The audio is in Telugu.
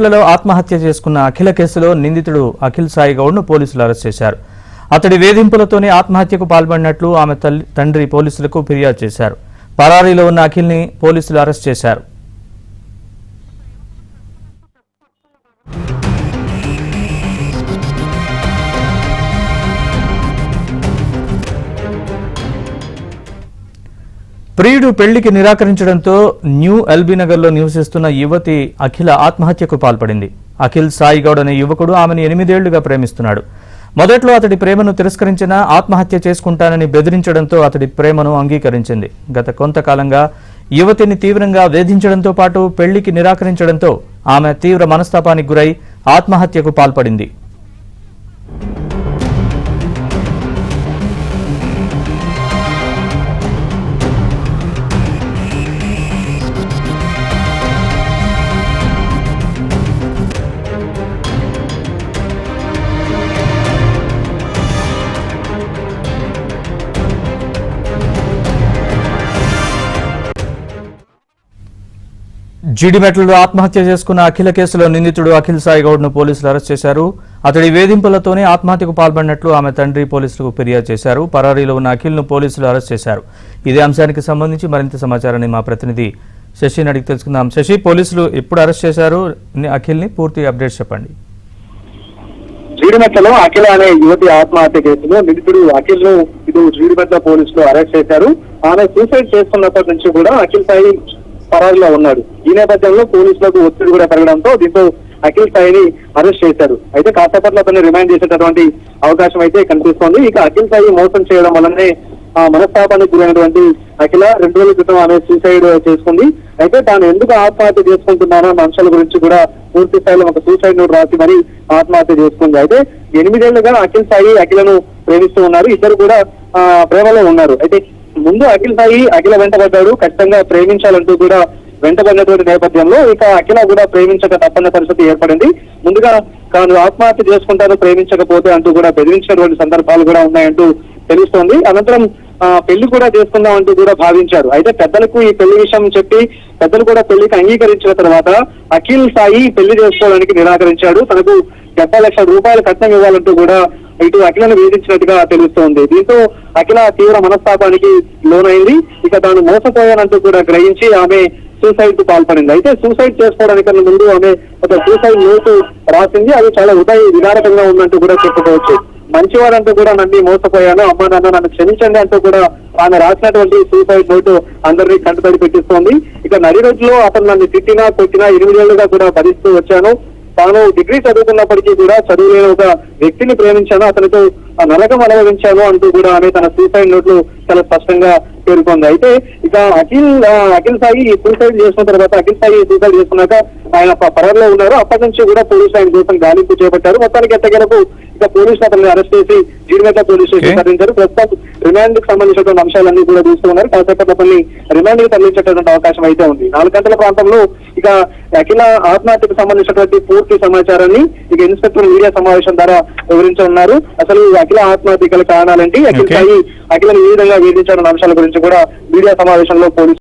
లలో ఆత్మహత్య చేసుకున్న అఖిల కేసులో నిందితుడు అఖిల్ సాయి గౌడ్ను పోలీసులు అరెస్ట్ చేశారు. అతడి వేధింపులతోనే ఆత్మహత్యకు పాల్పడినట్లు ఆమె తండ్రి పోలీసులకు ఫిర్యాదు చేశారు. పరారీలో ఉన్న అఖిల్ని పోలీసులు అరెస్ట్ చేశారు. ప్రియుడు పెళ్లికి నిరాకరించడంతో న్యూ ఎల్బీ నగర్లో నివసిస్తున్న యువతి అఖిల ఆత్మహత్యకు పాల్పడింది. అఖిల్ సాయి గౌడ్ అనే యువకుడు ఆమెను 8 ఏళ్లుగా ప్రేమిస్తున్నాడు. మొదట్లో అతడి ప్రేమను తిరస్కరించినా ఆత్మహత్య చేసుకుంటానని బెదిరించడంతో అతడి ప్రేమను అంగీకరించింది. గత కొంతకాలంగా యువతిని తీవ్రంగా వేధించడంతో పాటు పెళ్లికి నిరాకరించడంతో ఆమె తీవ్ర మనస్తాపానికి గురై ఆత్మహత్యకు పాల్పడింది. జీడిమెట్లలో ఆత్మహత్య చేసుకున్న అఖిల కేసులో నిందితుడు అఖిల్ సాయి గౌడ్ను పోలీసులు అరెస్ట్ చేశారు. అతడి వేధింపులతోనే ఆత్మహత్యకు పాల్పడినట్లు ఆమె తండ్రి పోలీసులకు ఫిర్యాదు చేశారు. పరారీలో ఉన్న అఖిల్ను పోలీసులు అరెస్ట్ చేశారు. ఇదే అంశానికి సంబంధించి మరింత సమాచారాన్ని మా ప్రతినిధి శశిని అడిగి తెలుసుకుందాం. శశి, పోలీసులు ఎప్పుడు అరెస్ట్ చేశారు అఖిల్ని? పూర్తి అప్డేట్స్ చెప్పండి. జీడిమెట్లలో అఖిల అనే యువతి ఆత్మహత్య కేసులో నిందితుడు అఖిల్ ను జీడిమెట్ల పోలీసులు అరెస్ట్ చేశారు. ఆమె సూసైడ్ చేసుకున్నప్పటి నుంచి కూడా అఖిల్ సాయి పరారీలో ఉన్నాడు. ఈ నేపథ్యంలో పోలీసులకు ఒత్తిడి కూడా పెరగడంతో దీంతో అఖిల్ సాయిని అరెస్ట్ చేశారు. అయితే కాసేపట్లో అతన్ని రిమాండ్ చేసేటటువంటి అవకాశం అయితే కనిపిస్తోంది. ఇక అఖిల్ సాయి మోసం చేయడం వల్లనే మనస్తాపానికి గురైనటువంటి అఖిల 2 రోజుల క్రితం ఆమె సూసైడ్ చేసుకుంది. అయితే తాను ఎందుకు ఆత్మహత్య చేసుకుంటున్నారో అన్న అంశాల గురించి కూడా పూర్తి స్థాయిలో ఒక సూసైడ్ నోట్ రాసి మరి ఆత్మహత్య చేసుకుంది. అయితే 8 ఏళ్లుగా అఖిల్ సాయి అఖిలను ప్రేమిస్తూ ఉన్నారు. ఇద్దరు కూడా ప్రేమలో ఉన్నారు. అయితే ముందు అఖిల్ సాయి అఖిల వెంటబడ్డాడు. ఖచ్చితంగా ప్రేమించాలంటూ కూడా వెంటబడినటువంటి నేపథ్యంలో ఇక అఖిల కూడా ప్రేమించక తప్పని పరిస్థితి ఏర్పడింది. ముందుగా తాను ఆత్మహత్య చేసుకుంటాను ప్రేమించకపోతే అంటూ కూడా బెదిరించినటువంటి సందర్భాలు కూడా ఉన్నాయంటూ తెలుస్తోంది. అనంతరం పెళ్లి కూడా చేసుకుందాం అంటూ కూడా భావించారు. అయితే పెద్దలకు ఈ పెళ్లి విషయం చెప్పి పెద్దలు కూడా పెళ్లికి అంగీకరించిన తర్వాత అఖిల్ సాయి పెళ్లి చేసుకోవడానికి నిరాకరించాడు. తనకు 70 లక్షల రూపాయలు కట్నం ఇవ్వాలంటూ కూడా ఇటు అఖిలను వేధించినట్టుగా తెలుస్తోంది. దీంతో అఖిల తీవ్ర మనస్తాపానికి లోనైంది. ఇక తాను మోసపోయానంటూ కూడా గ్రహించి ఆమె సూసైడ్ కు పాల్పడింది. అయితే సూసైడ్ చేసుకోవడానికన్నా ముందు ఆమె ఒక సూసైడ్ నోటు రాసింది. అది చాలా విదారకంగా ఉందంటూ కూడా చెప్పుకోవచ్చు. మంచివాడంటూ కూడా నన్ను మోసపోయాను, అమ్మా నాన్న నన్ను క్షమించండి అంటూ కూడా ఆమె రాసినటువంటి సూసైడ్ నోటు అందరినీ కంటతడి పెట్టిస్తోంది. ఇక నడి రోజులో అతను నన్ను తిట్టినా కొట్టినా 8 ఏళ్లుగా కూడా భరిస్తూ వచ్చాను. తాను డిగ్రీ చదువుకున్నప్పటికీ కూడా చదువు లేని ఒక వ్యక్తిని ప్రేమించాను, అతనితో నరకం అనుభవించాను అంటూ కూడా ఆమె తన సూసైడ్ నోట్లు చాలా స్పష్టంగా పేర్కొంది. అయితే ఇక అఖిల్ సాయి సూసైడ్ చేసుకున్న తర్వాత అఖిల్ సాయి సూసైడ్ చేసుకున్నాక ఆయన పరారీలో ఉన్నారు. అప్పటి నుంచి కూడా పోలీసులు ఆయన కోసం గాలింపు చేపట్టారు. మొత్తానికి ఎట్టగలకు ఇక పోలీసులు అతన్ని అరెస్ట్ చేసి జీడిమెట్ల పోలీస్ స్టేషన్ తరలించారు. ప్రస్తుతం రిమాండ్ కు సంబంధించినటువంటి అంశాలన్నీ కూడా చూస్తున్నారు. కాసేపట్లో అతన్ని రిమాండ్ కి తరలించేటటువంటి అవకాశం అయితే ఉంది. 4 గంటల ప్రాంతంలో ఇక అఖిల ఆత్మహత్యకు సంబంధించినటువంటి పూర్తి సమాచారాన్ని ఇక ఇన్స్పెక్టర్ మీడియా సమావేశం ద్వారా వివరించనున్నారు. అసలు అఖిల ఆత్మహత్య గల కారణాలేంటి, అఖిల్ సాయి అఖిలను ఏ విధంగా వేధించాలన్న అంశాల గురించి కూడా మీడియా సమావేశంలో పోలీసులు